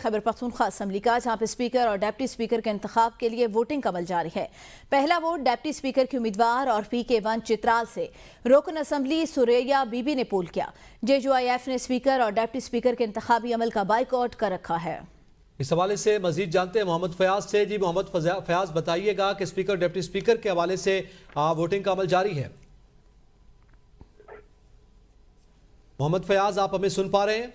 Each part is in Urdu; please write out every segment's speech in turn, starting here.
خیبر پختونخوا اسمبلی کا جہاں پہ اسپیکر اور ڈپٹی اسپیکر کے انتخاب کے لیے ووٹنگ کا عمل جاری ہے۔ پہلا ووٹ ڈپٹی اسپیکر کی امیدوار اور PK1 چترال سے رکن اسمبلی سریہ بی بی نے پول کیا۔ JUIF نے اسپیکر اور ڈپٹی اسپیکر کے انتخابی عمل کا بائیکاٹ کر رکھا ہے۔ اس حوالے سے مزید جانتے ہیں محمد فیاض سے۔ جی محمد فیاض، بتائیے گا کہ اسپیکر ڈپٹی اسپیکر کے حوالے سے ووٹنگ کا عمل جاری ہے۔ محمد فیاض، آپ ہمیں سن پا رہے ہیں؟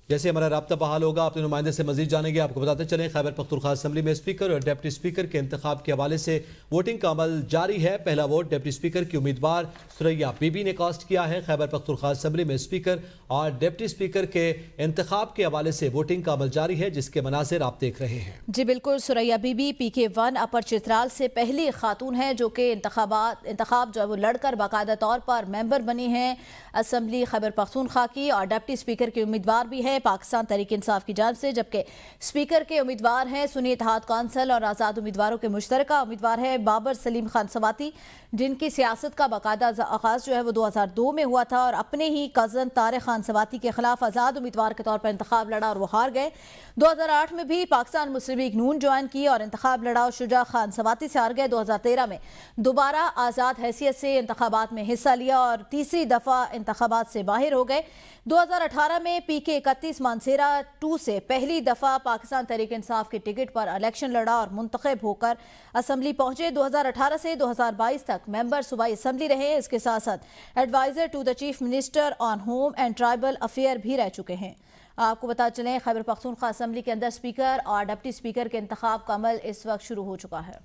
جیسے ہمارا رابطہ بحال ہوگا اپنے نمائندے سے مزید جانیں گے۔ آپ کو بتاتے چلیں خیبر پختونخوا اسمبلی میں اسپیکر اور ڈپٹی اسپیکر کے انتخاب کے حوالے سے ووٹنگ کا عمل جاری ہے۔ پہلا ووٹ ڈپٹی اسپیکر کی امیدوار سریہ بی بی نے کاسٹ کیا ہے۔ خیبر پختونخوا اسمبلی میں اسپیکر اور ڈپٹی اسپیکر کے انتخاب کے حوالے سے ووٹنگ کا عمل جاری ہے، جس کے مناظر آپ دیکھ رہے ہیں۔ جی بالکل، سریہ بی بی PK1 اپر چترال سے پہلی خاتون ہے جو کہ انتخاب جو ہے وہ لڑ کر باقاعدہ طور پر ممبر بنی ہیں اسمبلی خیبر پختونخوا کی، اور ڈپٹی اسپیکر کی امیدوار بھی ہے پاکستان تحریک انصاف کی جانب سے، جبکہ اسپیکر کے امیدوار ہیں سنی اتحاد کونسل اور آزاد امیدواروں کے مشترکہ امیدوار ہے بابر سلیم خان سواتی، جن کی سیاست کا باقاعدہ آغاز جو ہے وہ 2002 میں ہوا تھا اور اپنے ہی کزن طارق خان سواتی کے خلاف آزاد امیدوار کے طور پر انتخاب لڑا اور وہ ہار گئے۔ 2008 میں بھی پاکستان مسلم لیگ نون جوائن کی اور انتخاب لڑا اور شجاع خان سواتی سے ہار گئے۔ 2013 میں دوبارہ آزاد حیثیت سے انتخابات میں حصہ لیا اور تیسری دفعہ انتخابات سے باہر ہو گئے۔ 2018 میں PK31 مانسیرا 2 سے پہلی دفعہ پاکستان تحریک انصاف کے ٹکٹ پر الیکشن لڑا اور منتخب ہو کر اسمبلی پہنچے۔ 2018 سے 2022 تک ممبر صوبائی اسمبلی رہے۔ اس کے ساتھ ساتھ adviser to the chief minister on home and tribal affair بھی رہ چکے ہیں۔ آپ کو بتا چلیں خیبر پختونخوا اسمبلی کے اندر اسپیکر اور ڈپٹی اسپیکر کے انتخاب کا عمل اس وقت شروع ہو چکا ہے۔